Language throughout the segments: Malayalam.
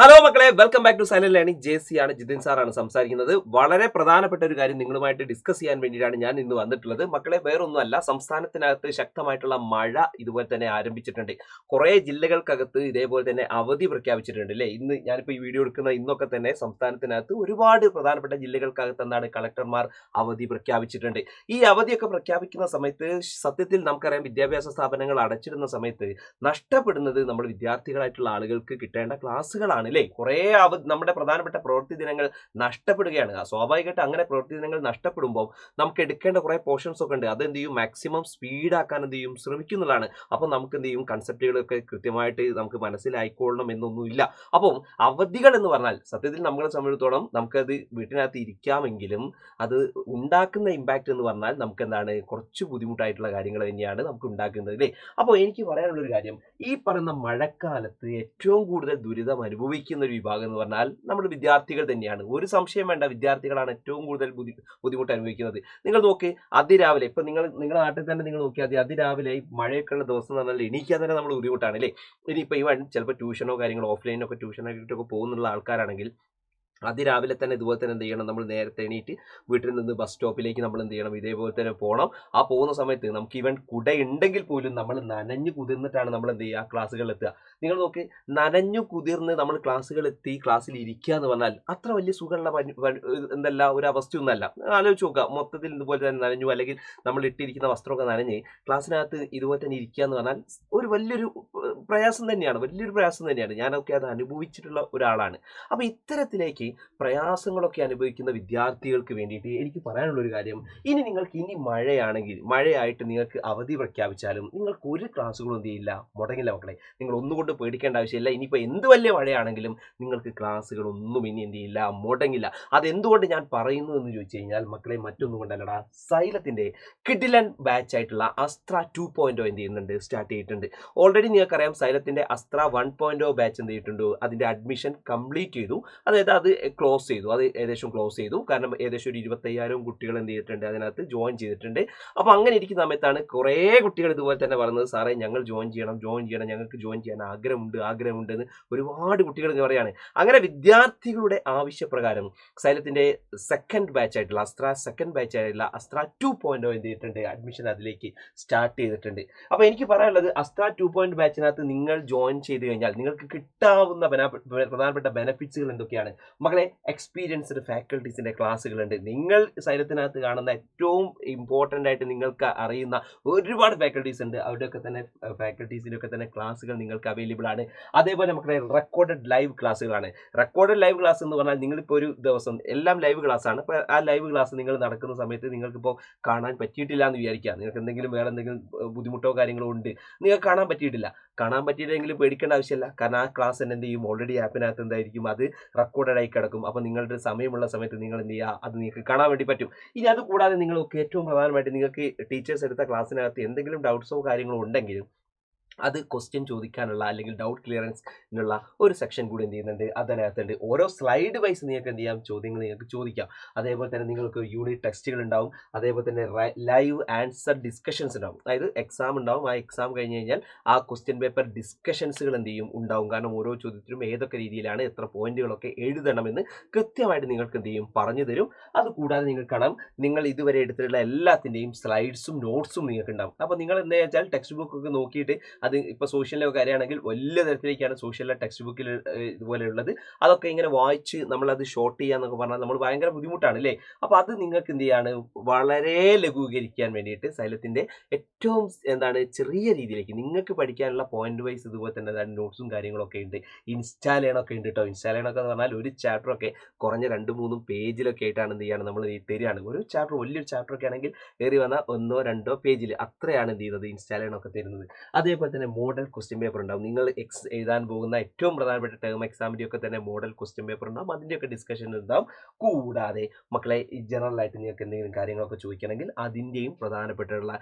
ഹലോ മക്കളെ, welcome back to silent learning. JC ആണ്, ജിതിൻ സാറാണ് സംസാരിക്കുന്നത്. വളരെ പ്രധാനപ്പെട്ട ഒരു കാര്യം നിങ്ങളുമായിട്ട് ഡിസ്കസ് ചെയ്യാൻ വേണ്ടിയിട്ടാണ് ഞാൻ ഇന്ന് വന്നിട്ടുള്ളത്. മക്കളെ, വേറൊന്നുമല്ല, സംസ്ഥാനത്തിനകത്ത് ശക്തമായിട്ടുള്ള മഴ ഇതുപോലെ തന്നെ ആരംഭിച്ചിട്ടുണ്ട്. കുറേ ജില്ലകൾക്കകത്ത് ഇതേപോലെ തന്നെ അവധി പ്രഖ്യാപിച്ചിട്ടുണ്ട് അല്ലേ. ഇന്ന് ഞാനിപ്പോൾ ഈ വീഡിയോ എടുക്കുന്ന ഇന്നൊക്കെ തന്നെ സംസ്ഥാനത്തിനകത്ത് ഒരുപാട് പ്രധാനപ്പെട്ട ജില്ലകൾക്കകത്ത് എന്താണ് കളക്ടർമാർ അവധി പ്രഖ്യാപിച്ചിട്ടുണ്ട്. ഈ അവധിയൊക്കെ പ്രഖ്യാപിക്കുന്ന സമയത്ത് സത്യത്തിൽ നമുക്കറിയാം, വിദ്യാഭ്യാസ സ്ഥാപനങ്ങൾ അടച്ചിടുന്ന സമയത്ത് നഷ്ടപ്പെടുന്നത് നമ്മൾ വിദ്യാർത്ഥികളായിട്ടുള്ള ആളുകൾക്ക് കിട്ടേണ്ട ക്ലാസ്സുകളാണ് അല്ലേ. കുറേ നമ്മുടെ പ്രധാനപ്പെട്ട പ്രവൃത്തി ദിനങ്ങൾ നഷ്ടപ്പെടുകയാണ്. സ്വാഭാവികമായിട്ട് അങ്ങനെ പ്രവൃത്തി ദിനങ്ങൾ നഷ്ടപ്പെടുമ്പോൾ നമുക്ക് എടുക്കേണ്ട കുറേ പോർഷൻസ് ഒക്കെ ഉണ്ട്. അത് എന്ത് ചെയ്യും, മാക്സിമം സ്പീഡാക്കാൻ എന്ത് ചെയ്യും ശ്രമിക്കുന്നതാണ്. അപ്പം നമുക്ക് എന്ത് ചെയ്യും, കൺസെപ്റ്റുകളൊക്കെ കൃത്യമായിട്ട് നമുക്ക് മനസ്സിലായിക്കൊള്ളണം എന്നൊന്നുമില്ല. അപ്പം അവധികൾ എന്ന് പറഞ്ഞാൽ സത്യത്തിൽ നമ്മളെ സംബന്ധിച്ചിടത്തോളം നമുക്കത് വീട്ടിനകത്ത് ഇരിക്കാമെങ്കിലും അത് ഉണ്ടാക്കുന്ന ഇമ്പാക്റ്റ് എന്ന് പറഞ്ഞാൽ നമുക്ക് എന്താണ്, കുറച്ച് ബുദ്ധിമുട്ടായിട്ടുള്ള കാര്യങ്ങൾ തന്നെയാണ് നമുക്ക് ഉണ്ടാക്കുന്നത് അല്ലേ. അപ്പോൾ എനിക്ക് പറയാനുള്ളൊരു കാര്യം, ഈ പറയുന്ന മഴക്കാലത്ത് ഏറ്റവും കൂടുതൽ ദുരിതം അനുഭവിക്കുന്ന ഒരു വിഭാഗം എന്ന് പറഞ്ഞാൽ നമ്മുടെ വിദ്യാർത്ഥികൾ തന്നെയാണ്. ഒരു സംശയം വേണ്ട, വിദ്യാർത്ഥികളാണ് ഏറ്റവും കൂടുതൽ ബുദ്ധിമുട്ട് അനുഭവിക്കുന്നത്. നിങ്ങൾ നോക്കി, അതിരാവിലെ ഇപ്പൊ നിങ്ങളുടെ നാട്ടിൽ തന്നെ നിങ്ങൾ നോക്കിയാൽ അതിരാവിലെ മഴയൊക്കെ ഉള്ള ദിവസം എന്ന് പറഞ്ഞാൽ എണീക്കാൻ തന്നെ നമ്മൾ ബുദ്ധിമുട്ടാണ് അല്ലേ. ഇനിയിപ്പോൾ ഇവൻ ചിലപ്പോൾ ട്യൂഷനോ കാര്യങ്ങളോ ഓഫ്ലൈനൊക്കെ ട്യൂഷനായിട്ടൊക്കെ പോകുന്നുള്ള ആൾക്കാരാണെങ്കിൽ അതിരാവിലെ തന്നെ ഇതുപോലെ തന്നെ എന്ത് ചെയ്യണം, നമ്മൾ നേരത്തെ എണീറ്റ് വീട്ടിൽ നിന്ന് ബസ് സ്റ്റോപ്പിലേക്ക് നമ്മൾ എന്ത് ചെയ്യണം, ഇതേപോലെ തന്നെ പോകണം. ആ പോകുന്ന സമയത്ത് നമുക്ക് ഈവൻ കുട ഉണ്ടെങ്കിൽ പോലും നമ്മൾ നനഞ്ഞു കുതിർന്നിട്ടാണ് നമ്മൾ എന്ത് ചെയ്യുക, ക്ലാസ്സുകളിൽ എത്തുക. നിങ്ങൾ നോക്ക്, നനഞ്ഞു കുതിർന്ന് നമ്മൾ ക്ലാസ്സുകൾ എത്തി ക്ലാസ്സിൽ ഇരിക്കുക എന്ന് പറഞ്ഞാൽ അത്ര വലിയ സുഖമുള്ള എന്തല്ല ഒരു അവസ്ഥയൊന്നുമല്ല. ആലോചിച്ച് നോക്കുക, മൊത്തത്തിൽ ഇതുപോലെ തന്നെ നനഞ്ഞു, അല്ലെങ്കിൽ നമ്മൾ ഇട്ടിരിക്കുന്ന വസ്ത്രമൊക്കെ നനഞ്ഞ് ക്ലാസ്സിനകത്ത് ഇതുപോലെ തന്നെ ഇരിക്കുക എന്ന് പറഞ്ഞാൽ ഒരു വലിയൊരു പ്രയാസം തന്നെയാണ്. ഞാനൊക്കെ അത് അനുഭവിച്ചിട്ടുള്ള ഒരാളാണ്. അപ്പോൾ ഇത്തരത്തിലേക്ക് പ്രയാസങ്ങളൊക്കെ അനുഭവിക്കുന്ന വിദ്യാർത്ഥികൾക്ക് വേണ്ടിയിട്ട് എനിക്ക് പറയാനുള്ള ഒരു കാര്യം, ഇനി മഴയായിട്ട് നിങ്ങൾക്ക് അവധി പ്രഖ്യാപിച്ചാലും നിങ്ങൾക്ക് ഒരു ക്ലാസ്സുകളും എന്ത് ചെയ്യില്ല, മുടങ്ങില്ല മക്കളെ. നിങ്ങൾ ഒന്നുകൊണ്ട് പേടിക്കേണ്ട ആവശ്യമില്ല. ഇനിയിപ്പോൾ എന്ത് വലിയ മഴയാണെങ്കിലും നിങ്ങൾക്ക് ക്ലാസ്സുകളൊന്നും ഇനി എന്ത് ചെയ്യില്ല, മുടങ്ങില്ല. അതെന്തുകൊണ്ട് ഞാൻ പറയുന്നു എന്ന് ചോദിച്ചു കഴിഞ്ഞാൽ മക്കളെ, മറ്റൊന്നും കൊണ്ടല്ലടാ, സൈലത്തിന്റെ കിഡിലൻ ബാച്ച് ആയിട്ടുള്ള അസ്ത്ര 2.0 എന്ത് ചെയ്യുന്നുണ്ട്, സ്റ്റാർട്ട് ചെയ്തിട്ടുണ്ട്. ഓൾറെഡി നിങ്ങൾക്കറിയാം, സൈലത്തിന്റെ അസ്ത്ര 1.0 ബാച്ച് എന്ത് ചെയ്തിട്ടുണ്ട്, അതിന്റെ അഡ്മിഷൻ കംപ്ലീറ്റ് ചെയ്തു. അതായത് അത് ഏകദേശം ക്ലോസ് ചെയ്തു. കാരണം ഏകദേശം ഒരു 25,000 കുട്ടികൾ എന്ത് ചെയ്തിട്ടുണ്ട്, അതിനകത്ത് ജോയിൻ ചെയ്തിട്ടുണ്ട്. അപ്പോൾ അങ്ങനെ ഇരിക്കുന്ന സമയത്താണ് കുറേ കുട്ടികൾ ഇതുപോലെ തന്നെ പറയുന്നത്, സാറേ ഞങ്ങൾ ജോയിൻ ചെയ്യണം, ഞങ്ങൾക്ക് ജോയിൻ ചെയ്യാൻ ആഗ്രഹമുണ്ട് എന്ന് ഒരുപാട് കുട്ടികൾ പറയാണ്. അങ്ങനെ വിദ്യാർത്ഥികളുടെ ആവശ്യപ്രകാരം സൈലത്തിന്റെ സെക്കൻഡ് ബാച്ച് ആയിട്ടുള്ള അസ്ത്ര 2.0 എന്ത് ചെയ്തിട്ടുണ്ട്, അഡ്മിഷൻ അതിലേക്ക് സ്റ്റാർട്ട് ചെയ്തിട്ടുണ്ട്. അപ്പോൾ എനിക്ക് പറയാനുള്ളത്, അസ്ത്ര 2.0 ബാച്ചിനകത്ത് നിങ്ങൾ ജോയിൻ ചെയ്ത് കഴിഞ്ഞാൽ നിങ്ങൾക്ക് കിട്ടാവുന്ന പ്രധാനപ്പെട്ട ബെനിഫിറ്റ്സുകൾ എന്തൊക്കെയാണ് മക്കളെ? എക്സ്പീരിയൻസ്ഡ് ഫാക്കൽറ്റീസിന്റെ ക്ലാസ്സുകളുണ്ട്. നിങ്ങൾ സൈലത്തിനകത്ത് കാണുന്ന ഏറ്റവും ഇമ്പോർട്ടൻ്റ് ആയിട്ട് നിങ്ങൾക്ക് അറിയുന്ന ഒരുപാട് ഫാക്കൽറ്റീസ് ഉണ്ട്. ഫാക്കൽറ്റീസിലൊക്കെ തന്നെ ക്ലാസ്സുകൾ നിങ്ങൾക്ക് അവൈലബിൾ ആണ്. അതേപോലെ മക്കളെ, റെക്കോർഡഡ് ലൈവ് ക്ലാസ്സുകളാണ്. റെക്കോർഡഡ് ലൈവ് ക്ലാസ് എന്ന് പറഞ്ഞാൽ നിങ്ങളിപ്പോൾ ഒരു ദിവസം എല്ലാം ലൈവ് ക്ലാസ്സാണ്. അപ്പോൾ ആ ലൈവ് ക്ലാസ് നിങ്ങൾ നടക്കുന്ന സമയത്ത് നിങ്ങൾക്കിപ്പോൾ കാണാൻ പറ്റിയിട്ടില്ല എന്ന് വിചാരിക്കുക. നിങ്ങൾക്ക് വേറെ എന്തെങ്കിലും ബുദ്ധിമുട്ടോ കാര്യങ്ങളോ ഉണ്ട്, നിങ്ങൾക്ക് കാണാൻ പറ്റിയില്ലെങ്കിലും പേടിക്കേണ്ട ആവശ്യമില്ല. കാരണം ആ ക്ലാസ് തന്നെ എന്ത് ചെയ്യും, ഓൾറെഡി ആപ്പിനകത്ത് എന്തായിരിക്കും, അത് റെക്കോർഡഡ് ആയി കിടക്കും. അപ്പോൾ നിങ്ങളുടെ സമയമുള്ള സമയത്ത് നിങ്ങൾ എന്ത് ചെയ്യുക, അത് നിങ്ങൾക്ക് കാണാൻ വേണ്ടി പറ്റും. ഇനി അതുകൂടാതെ നിങ്ങൾക്ക് ഏറ്റവും പ്രധാനമായിട്ട് നിങ്ങൾക്ക് ടീച്ചേഴ്സ് എടുത്ത ക്ലാസ്സിനകത്ത് എന്തെങ്കിലും ഡൗട്ട്സോ കാര്യങ്ങളോ ഉണ്ടെങ്കിലും അത് ക്വസ്റ്റ്യൻ ചോദിക്കാനുള്ള അല്ലെങ്കിൽ ഡൗട്ട് ക്ലിയറൻസിനുള്ള ഒരു സെക്ഷൻ കൂടി എന്ത് ചെയ്യുന്നുണ്ട്, അതിനകത്തുണ്ട്. ഓരോ സ്ലൈഡ് വൈസ് നിങ്ങൾക്ക് എന്ത് ചെയ്യാം, ചോദ്യങ്ങൾ നിങ്ങൾക്ക് ചോദിക്കാം. അതേപോലെ തന്നെ നിങ്ങൾക്ക് യൂണിറ്റ് ടെക്സ്റ്റുകൾ ഉണ്ടാവും. അതേപോലെ തന്നെ ലൈവ് ആൻസർ ഡിസ്കഷൻസ് ഉണ്ടാവും. അതായത് എക്സാം ഉണ്ടാവും. ആ എക്സാം കഴിഞ്ഞ് കഴിഞ്ഞാൽ ആ ക്വസ്റ്റ്യൻ പേപ്പർ ഡിസ്കഷൻസുകൾ എന്ത് ചെയ്യും, ഉണ്ടാവും. കാരണം ഓരോ ചോദ്യത്തിലും ഏതൊക്കെ രീതിയിലാണ് എത്ര പോയിന്റുകളൊക്കെ എഴുതണമെന്ന് കൃത്യമായിട്ട് നിങ്ങൾക്ക് എന്ത് ചെയ്യും, പറഞ്ഞു തരും. അതുകൂടാതെ നിങ്ങൾക്ക് കാണാം, നിങ്ങൾ ഇതുവരെ എടുത്തിട്ടുള്ള എല്ലാത്തിൻ്റെയും സ്ലൈഡ്സും നോട്ട്സും നിങ്ങൾക്ക് ഉണ്ടാവും. അപ്പോൾ നിങ്ങൾ എന്താ വെച്ചാൽ ടെക്സ്റ്റ് ബുക്ക് ഒക്കെ നോക്കിയിട്ട്, അത് ഇപ്പോൾ സോഷ്യലിൻ്റെ കാര്യമാണെങ്കിൽ വലിയ തരത്തിലേക്കാണ് സോഷ്യലിലെ ടെക്സ്റ്റ് ബുക്കിൽ ഇതുപോലെയുള്ളത്. അതൊക്കെ ഇങ്ങനെ വായിച്ച് നമ്മളത് ഷോർട്ട് ചെയ്യാന്നൊക്കെ പറഞ്ഞാൽ നമ്മൾ ഭയങ്കര ബുദ്ധിമുട്ടാണ് അല്ലേ. അപ്പോൾ അത് നിങ്ങൾക്ക് എന്ത് ചെയ്യാണ്, വളരെ ലഘൂകരിക്കാൻ വേണ്ടിയിട്ട് സൈലത്തിൻ്റെ ഏറ്റവും ചെറിയ രീതിയിലേക്ക് നിങ്ങൾക്ക് പഠിക്കാനുള്ള പോയിന്റ് വൈസ് ഇതുപോലെ തന്നെ നോട്ട്സും കാര്യങ്ങളൊക്കെ ഉണ്ട്. ഇൻസ്റ്റാൾ ചെയ്യണമൊക്കെ ഉണ്ട് കേട്ടോ. ഇൻസ്റ്റാൾ ചെയ്യണമൊക്കെ എന്ന് പറഞ്ഞാൽ ഒരു ചാപ്റ്ററൊക്കെ കുറഞ്ഞ 2-3 പേജിലൊക്കെ ആയിട്ടാണ് എന്ത് ചെയ്യാണ്, നമ്മൾ തരികയാണ്. ഒരു ചാപ്റ്റർ, വലിയൊരു ചാപ്റ്ററൊക്കെ ആണെങ്കിൽ കയറി വന്നാൽ 1-2 പേജിൽ അത്രയാണ് എന്ത് ചെയ്യുന്നത്, ഇൻസ്റ്റാൾ ചെയ്യണമൊക്കെ തരുന്നത്. അതേപോലെ തന്നെ മോഡൽ ക്വസ്റ്റ്യൻ പേപ്പർ ഉണ്ടാവും. നിങ്ങൾ എഴുതാൻ പോകുന്ന ഏറ്റവും പ്രധാനപ്പെട്ട ടേം എക്സാമിൻ്റെ ഒക്കെ തന്നെ മോഡൽ ക്വസ്റ്റ്യൻ പേപ്പർ ഉണ്ടാവും. അതിൻ്റെയൊക്കെ ഡിസ്കഷൻ ഉണ്ടാവും. കൂടാതെ മക്കളെ, ജനറൽ ആയിട്ട് നിങ്ങൾക്ക് എന്തെങ്കിലും കാര്യങ്ങളൊക്കെ ചോദിക്കണമെങ്കിൽ അതിൻ്റെയും പ്രധാനപ്പെട്ടുള്ള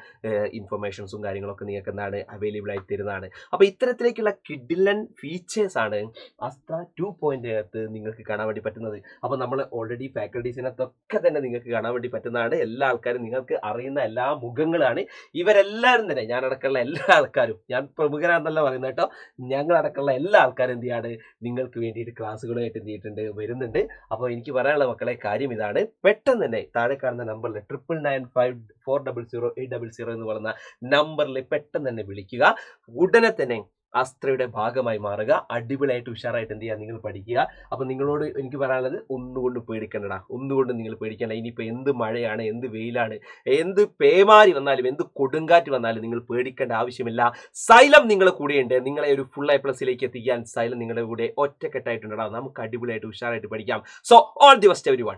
ഇൻഫർമേഷൻസും കാര്യങ്ങളൊക്കെ നിങ്ങൾക്ക് അവൈലബിൾ ആയി തരുന്നതാണ്. അപ്പോൾ ഇത്തരത്തിലേക്കുള്ള കിഡിലൻ ഫീച്ചേഴ്സാണ് അസ്ത്ര 2.0 നിങ്ങൾക്ക് കാണാൻ വേണ്ടി പറ്റുന്നത്. അപ്പോൾ നമ്മൾ ഓൾറെഡി ഫാക്കൽറ്റീസിനകത്തൊക്കെ തന്നെ നിങ്ങൾക്ക് കാണാൻ വേണ്ടി പറ്റുന്നതാണ്. എല്ലാ ആൾക്കാരും നിങ്ങൾക്ക് അറിയുന്ന എല്ലാ മുഖങ്ങളാണ് ഇവരെല്ലാവരും തന്നെ. ഞാനടക്കമുള്ള എല്ലാ ആൾക്കാരും, ഞാൻ പ്രമുഖനാണെന്നല്ല പറയുന്നത് കേട്ടോ. ഞങ്ങളടക്കമുള്ള എല്ലാ ആൾക്കാരും എന്ത് ചെയ്യാണ് നിങ്ങൾക്ക് വേണ്ടിയിട്ട് ക്ലാസ്സുകളായിട്ട് എന്ത് ചെയ്തിട്ടുണ്ട് വരുന്നുണ്ട്. അപ്പോൾ എനിക്ക് പറയാനുള്ള മക്കളെ കാര്യം ഇതാണ്, പെട്ടെന്ന് തന്നെ താഴെ കാണുന്ന നമ്പറിൽ 9995400800 എന്ന് പറയുന്ന നമ്പറിൽ പെട്ടെന്ന് തന്നെ വിളിക്കുക. ഉടനെ തന്നെ അസ്ത്രയുടെ ഭാഗമായി മാറുക. അടിപൊളിയായിട്ട് ഉഷാറായിട്ട് എന്ത് ചെയ്യുക, നിങ്ങൾ പഠിക്കുക. അപ്പൊ നിങ്ങളോട് എനിക്ക് പറയാനുള്ളത്, ഒന്നുകൊണ്ട് പേടിക്കണ്ടടാ, ഒന്നുകൊണ്ട് നിങ്ങൾ പേടിക്കണ്ട. ഇനിയിപ്പോ എന്ത് മഴയാണ്, എന്ത് വെയിലാണ്, എന്ത് പേമാരി വന്നാലും, എന്ത് കൊടുങ്കാറ്റ് വന്നാലും നിങ്ങൾ പേടിക്കേണ്ട ആവശ്യമില്ല. സൈലം നിങ്ങളെ കൂടെയുണ്ട്. നിങ്ങളെ ഒരു ഫുൾ A+ലേക്ക് എത്തിക്കാൻ സൈലം നിങ്ങളുടെ കൂടെ ഒറ്റക്കെട്ടായിട്ടുണ്ടടാ. നമുക്ക് അടിപൊളിയായിട്ട് ഉഷാറായിട്ട് പഠിക്കാം. So all the best everyone.